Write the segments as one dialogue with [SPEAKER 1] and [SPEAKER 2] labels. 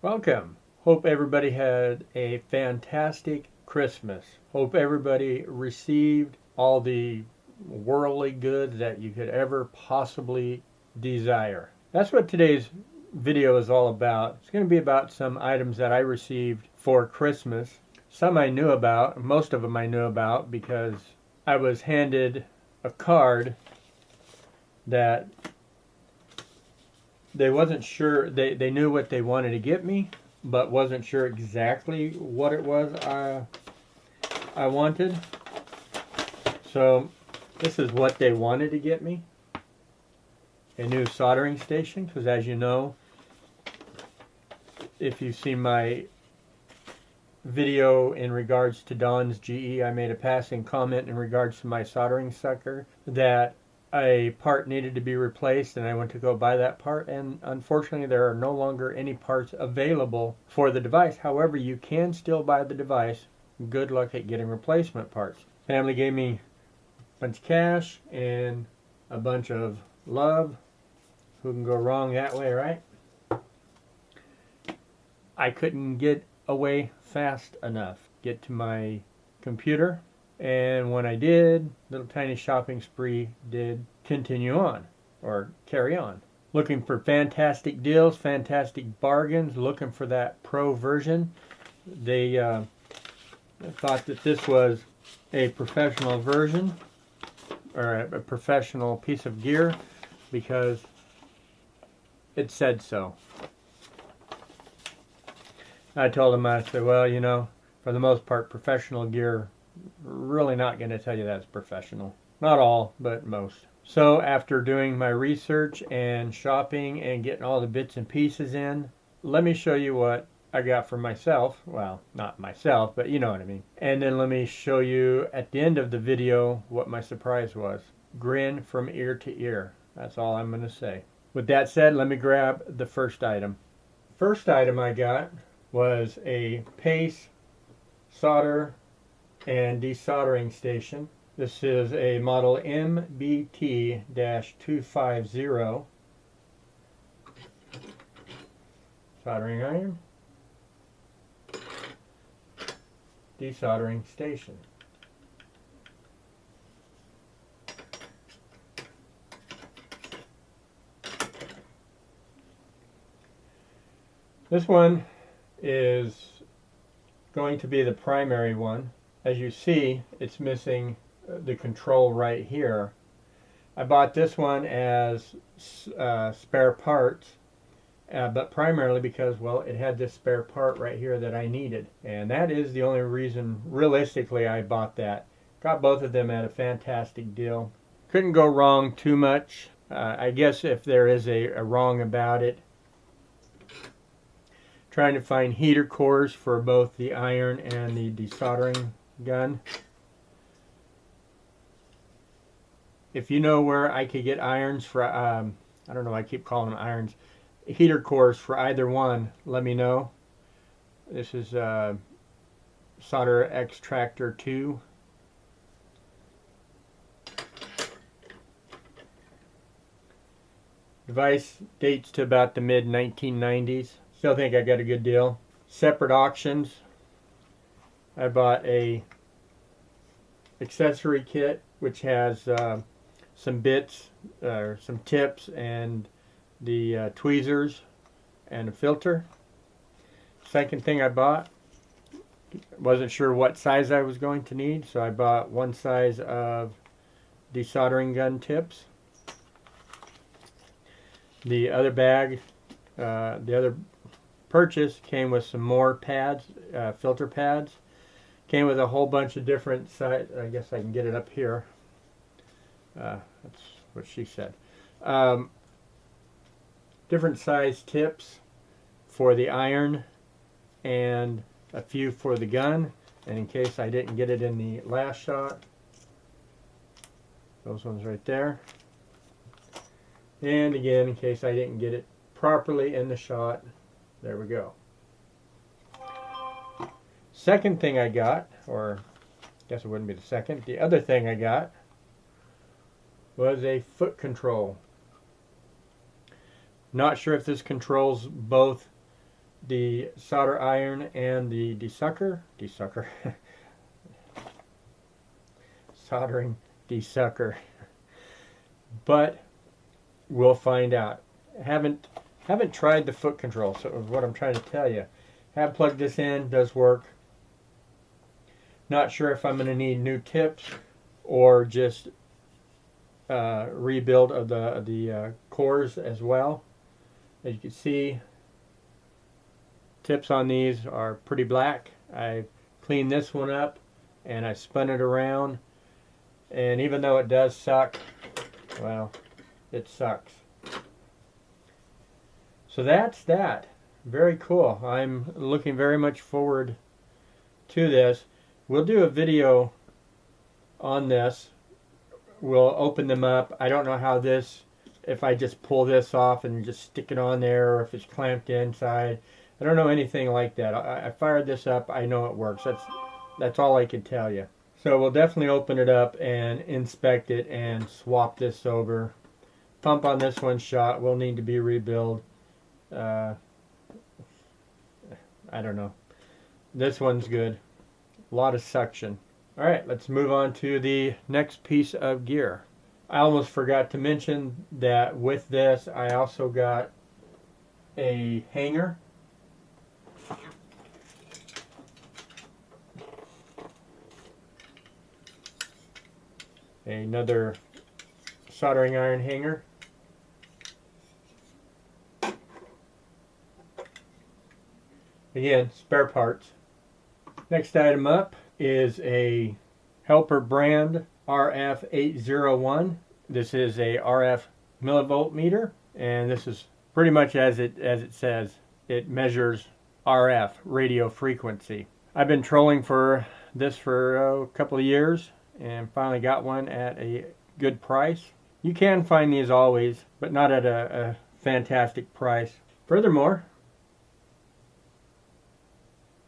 [SPEAKER 1] Welcome. Hope everybody had a fantastic Christmas. Hope everybody received all the worldly goods that you could ever possibly desire. That's what today's video is all about. It's going to be about some items that I received for Christmas. Some I knew about, most of them I knew about because I was handed a card that they wasn't sure, they knew what they wanted to get me, but wasn't sure exactly what it was I wanted. So this is what they wanted to get me. A new soldering station, because as you know, if you've seen my video in regards to Don's GE, I made a passing comment in regards to my soldering sucker that a part needed to be replaced, and I went to go buy that part, and unfortunately there are no longer any parts available for the device. However, you can still buy the device. Good luck at getting replacement parts. Family gave me a bunch of cash and a bunch of love. Who can go wrong that way, right? I couldn't get away fast enough, get to my computer. And when I did, little tiny shopping spree did continue on, or carry on. Looking for fantastic deals, fantastic bargains, looking for that pro version. They thought that this was a professional version, or a professional piece of gear, because it said so. I told them, I said, well, you know, for the most part, professional gear, really not going to tell you that's professional. Not all, but most. So after doing my research and shopping and getting all the bits and pieces in, let me show you what I got for myself. Well, not myself, but you know what I mean. And then let me show you at the end of the video what my surprise was. Grin from ear to ear. That's all I'm going to say. With that said, let me grab the first item. First item I got was a Pace solder and desoldering station. This is a model MBT-250 soldering iron desoldering station. This one is going to be the primary one. As you see, it's missing the control right here. I bought this one as spare parts, but primarily because, well, it had this spare part right here that I needed. And that is the only reason, realistically, I bought that. Got both of them at a fantastic deal. Couldn't go wrong too much. I guess if there is a wrong about it, trying to find heater cores for both the iron and the desoldering gun. If you know where I could get irons for, I don't know, I keep calling them irons, heater cores for either one, let me know. This is Solder Extractor 2. Device dates to about the mid 1990s. Still think I got a good deal. Separate auctions. I bought a accessory kit which has some bits, some tips, and the tweezers and a filter. Second thing I bought, wasn't sure what size I was going to need, so I bought one size of desoldering gun tips. The other bag, the other purchase came with some more pads, filter pads. Came with a whole bunch of different size. I guess I can get it up here. That's what she said. Different size tips for the iron and a few for the gun. And in case I didn't get it in the last shot, those ones right there. And again, in case I didn't get it properly in the shot, there we go. Second thing I got, or I guess it wouldn't be the second, the other thing I got was a foot control. Not sure if this controls both the solder iron and the soldering desucker, but we'll find out. Haven't tried the foot control, so what I'm trying to tell you. Have plugged this in, does work. Not sure if I'm going to need new tips or just rebuild of the cores as well. As you can see, tips on these are pretty black. I cleaned this one up and I spun it around, and even though it does suck, well, it sucks. So that's that. Very cool. I'm looking very much forward to this. We'll do a video on this. We'll open them up. I don't know how this, if I just pull this off and just stick it on there, or if it's clamped inside. I don't know anything like that. I fired this up. I know it works. That's all I can tell you. So we'll definitely open it up and inspect it and swap this over. Pump on this one shot. Will need to be rebuilt. I don't know. This one's good. A lot of suction. Alright, let's move on to the next piece of gear. I almost forgot to mention that with this I also got a hanger. Another soldering iron hanger. Again, spare parts. Next item up is a Helper brand RF801. This is a RF millivolt meter, and this is pretty much as it says. It measures RF, radio frequency. I've been trolling for this for a couple of years and finally got one at a good price. You can find these always, but not at a fantastic price. Furthermore,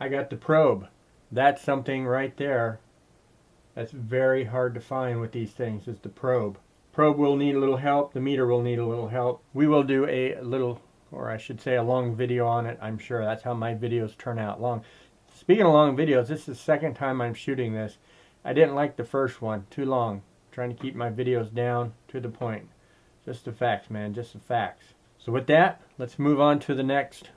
[SPEAKER 1] I got the probe. That's something right there that's very hard to find with these things, is the probe. Probe will need a little help. The meter will need a little help. We will do a little, or I should say a long video on it, I'm sure. That's how my videos turn out, long. Speaking of long videos, this is the second time I'm shooting this. I didn't like the first one, too long. I'm trying to keep my videos down, to the point. Just the facts, man, just the facts. So with that, let's move on to the next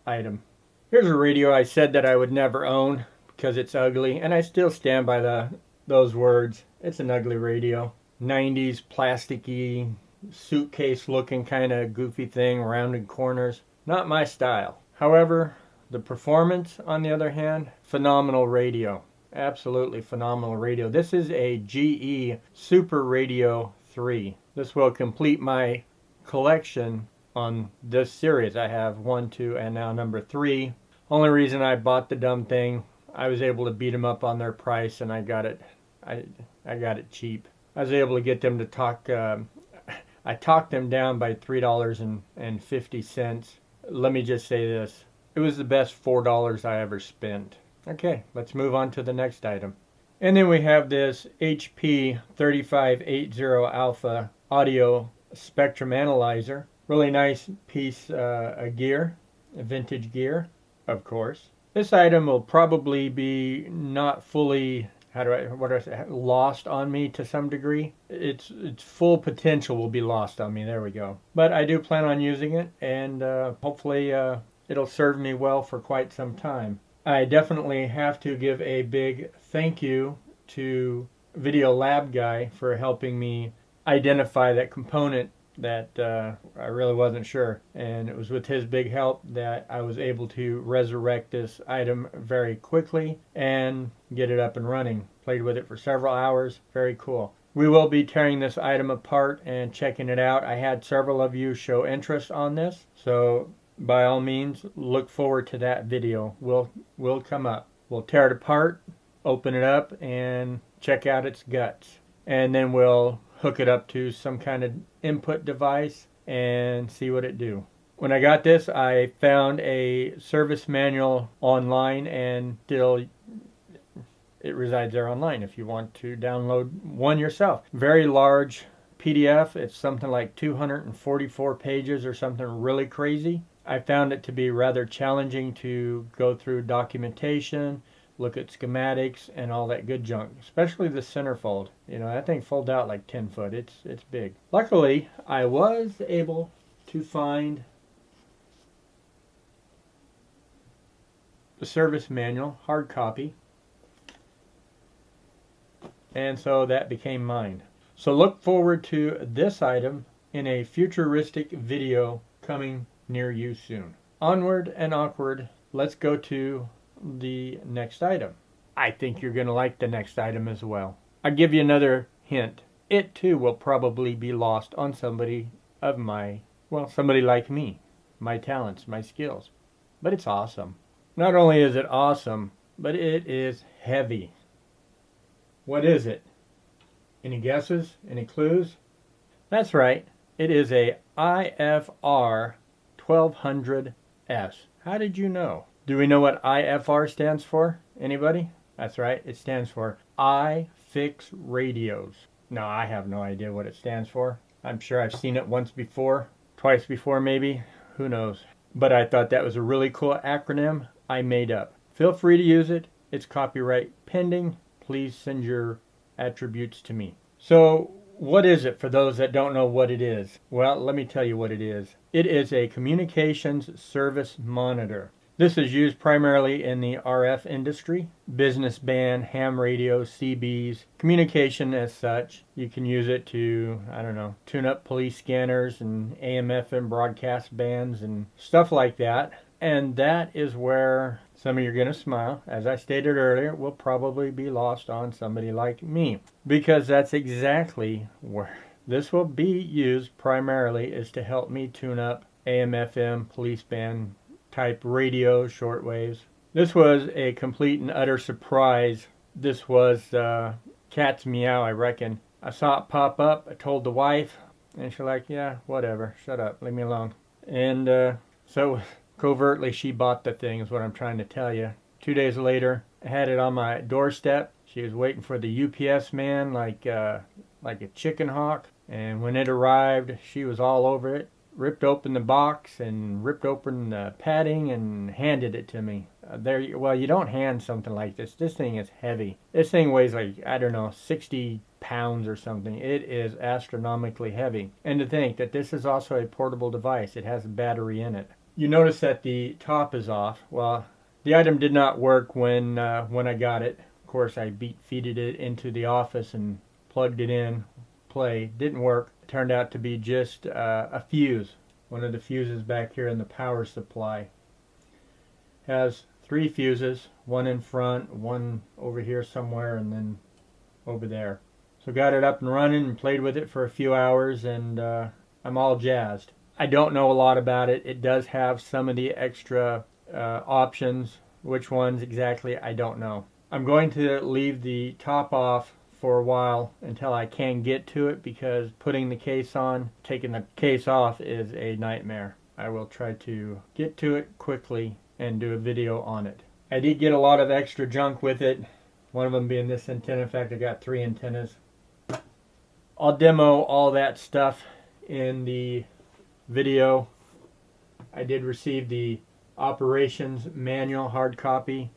[SPEAKER 1] item. Here's a radio I said that I would never own because it's ugly, and I still stand by those words. It's an ugly radio. 90s plasticky, suitcase looking kind of goofy thing, rounded corners. Not my style. However, the performance, on the other hand, phenomenal radio. Absolutely phenomenal radio. This is a GE Super Radio 3. This will complete my collection on this series. I have 1, 2, and now number 3. Only reason I bought the dumb thing, I was able to beat them up on their price, and I got it cheap. I was able to get them to talk. I talked them down by $3.50. Let me just say this: it was the best $4 I ever spent. Okay, let's move on to the next item. And then we have this HP 3580 Alpha audio spectrum analyzer. Really nice piece of gear, vintage gear, of course. This item will probably be not fully, lost on me to some degree. Its full potential will be lost on me, there we go. But I do plan on using it, and hopefully it'll serve me well for quite some time. I definitely have to give a big thank you to Video Lab Guy for helping me identify that component that I really wasn't sure, and it was with his big help that I was able to resurrect this item very quickly and get it up and running. Played with it for several hours. Very cool. We will be tearing this item apart and checking it out. I had several of you show interest on this, so by all means look forward to that video. Will come up. We'll tear it apart, open it up, and check out its guts, and then we'll hook it up to some kind of input device and see what it do. When I got this, I found a service manual online, and still it resides there online if you want to download one yourself. Very large PDF. It's something like 244 pages or something really crazy. I found it to be rather challenging to go through documentation, look at schematics, and all that good junk, especially the centerfold. You know, that thing folds out like 10 foot. It's big. Luckily, I was able to find the service manual, hard copy, and so that became mine. So look forward to this item in a futuristic video coming near you soon. Onward and awkward, let's go to the next item. I think you're going to like the next item as well. I'll give you another hint. It too will probably be lost on somebody of somebody like me, my talents, my skills. But it's awesome. Not only is it awesome, but it is heavy. What is it? Any guesses? Any clues? That's right. It is a IFR 1200S. How did you know? Do we know what IFR stands for? Anybody? That's right. It stands for I Fix Radios. No, I have no idea what it stands for. I'm sure I've seen it once before, twice before maybe. Who knows? But I thought that was a really cool acronym I made up. Feel free to use it. It's copyright pending. Please send your attributes to me. So, what is it for those that don't know what it is? Well, let me tell you what it is. It is a communications service monitor. This is used primarily in the RF industry, business band, ham radios, CBs, communication as such. You can use it to, tune up police scanners and AM/FM broadcast bands and stuff like that. And that is where some of you are going to smile. As I stated earlier, will probably be lost on somebody like me, because that's exactly where this will be used primarily, is to help me tune up AM/FM, police band type radio, shortwaves. This was a complete and utter surprise. This was cat's meow, I reckon. I saw it pop up. I told the wife, and she's like, yeah, whatever, shut up, leave me alone. And so covertly she bought the thing, is what I'm trying to tell you. 2 days later, I had it on my doorstep. She was waiting for the UPS man like a chicken hawk. And when it arrived, she was all over it. Ripped open the box and ripped open the padding and handed it to me. Well, you don't hand something like this. This thing is heavy. This thing weighs 60 pounds or something. It is astronomically heavy. And to think that this is also a portable device. It has a battery in it. You notice that the top is off. Well, the item did not work when I got it. Of course, I feeded it into the office and plugged it in. Play. Didn't work. It turned out to be just a fuse. One of the fuses back here in the power supply. Has 3 fuses. One in front, one over here somewhere, and then over there. So got it up and running and played with it for a few hours, and I'm all jazzed. I don't know a lot about it. It does have some of the extra options. Which ones exactly, I don't know. I'm going to leave the top off for a while until I can get to it, because putting the case on, taking the case off is a nightmare. I will try to get to it quickly and do a video on it. I did get a lot of extra junk with it. One of them being this antenna. In fact, I got 3 antennas. I'll demo all that stuff in the video. I did receive the operations manual hard copy.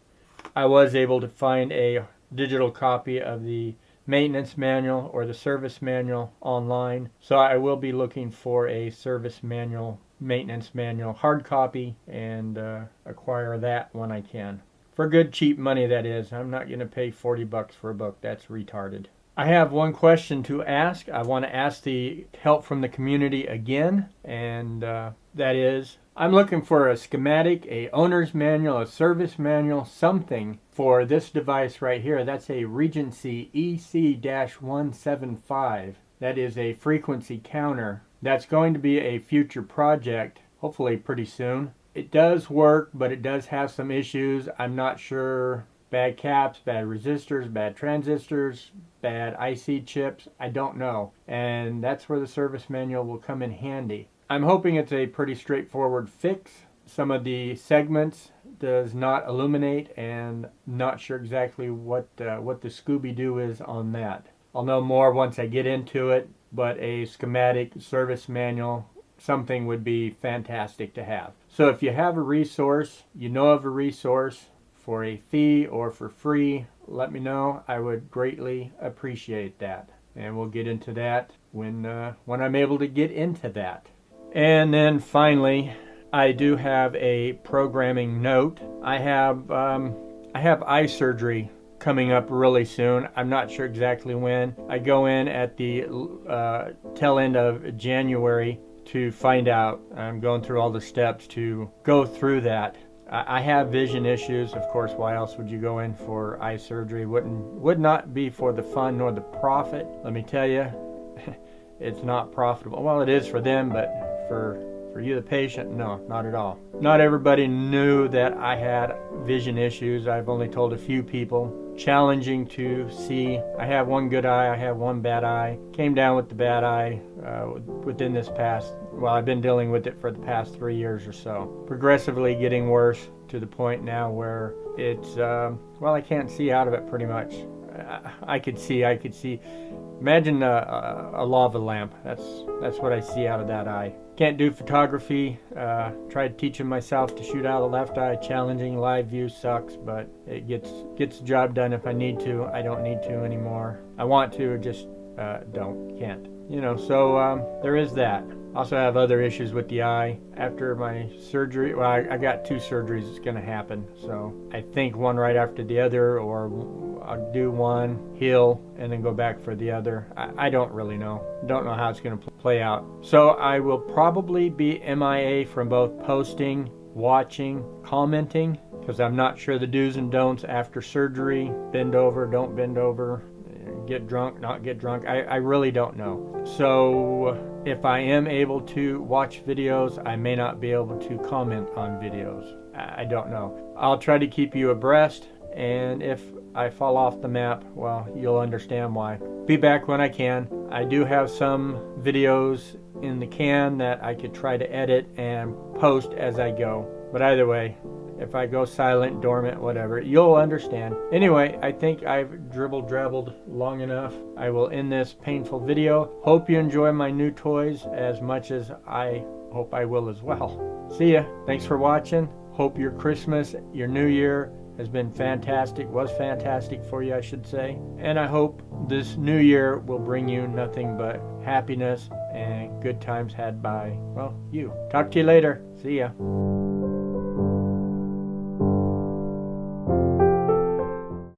[SPEAKER 1] I was able to find a digital copy of the maintenance manual or the service manual online, so I will be looking for a service manual, maintenance manual hard copy, and acquire that when I can. For good cheap money, that is. I'm not going to pay $40 for a book. That's retarded. I have one question to ask. I want to ask the help from the community again, and that is, I'm looking for a schematic, a owner's manual, a service manual, something for this device right here. That's a Regency EC-175. That is a frequency counter. That's going to be a future project, hopefully pretty soon. It does work, but it does have some issues. I'm not sure. Bad caps, bad resistors, bad transistors, bad IC chips. I don't know. And that's where the service manual will come in handy. I'm hoping it's a pretty straightforward fix. Some of the segments does not illuminate, and not sure exactly what the Scooby-Doo is on that. I'll know more once I get into it, but a schematic service manual something would be fantastic to have. So if you have a resource, you know of a resource for a fee or for free, let me know. I would greatly appreciate that. And we'll get into that when I'm able to get into that. And then finally, I do have a programming note. I have eye surgery coming up really soon. I'm not sure exactly when. I go in at the tail end of January to find out. I'm going through all the steps to go through that. I have vision issues, of course. Why else would you go in for eye surgery? Would not be for the fun nor the profit. Let me tell you, it's not profitable. Well, it is for them, but for you, the patient, no, not at all. Not everybody knew that I had vision issues. I've only told a few people. Challenging to see. I have one good eye, I have one bad eye. Came down with the bad eye within this past, well, I've been dealing with it for the past 3 years or so. Progressively getting worse to the point now where it's, well, I can't see out of it pretty much. I could see. Imagine a lava lamp. That's what I see out of that eye. Can't do photography. Tried teaching myself to shoot out of the left eye. Challenging. Live view sucks, but it gets the job done if I need to. I don't need to anymore. I want to, just can't. So there is that. Also have other issues with the eye. After my surgery, well, I got 2 surgeries that's going to happen. So I think one right after the other, or I'll do one, heal, and then go back for the other. I don't really know. Don't know how it's going to play out. So I will probably be MIA from both posting, watching, commenting, because I'm not sure the do's and don'ts after surgery. Bend over, don't bend over. Get drunk, not get drunk. I really don't know. So if I am able to watch videos, I may not be able to comment on videos. I don't know. I'll try to keep you abreast, and if I fall off the map, well, you'll understand why. Be back when I can. I do have some videos in the can that I could try to edit and post as I go. But either way, if I go silent, dormant, whatever, you'll understand. Anyway, I think I've drabbled long enough. I will end this painful video. Hope you enjoy my new toys as much as I hope I will as well. See ya. Thanks for watching. Hope your Christmas, your New Year has been fantastic, was fantastic for you, I should say. And I hope this new year will bring you nothing but happiness and good times had by, well, you. Talk to you later. See ya.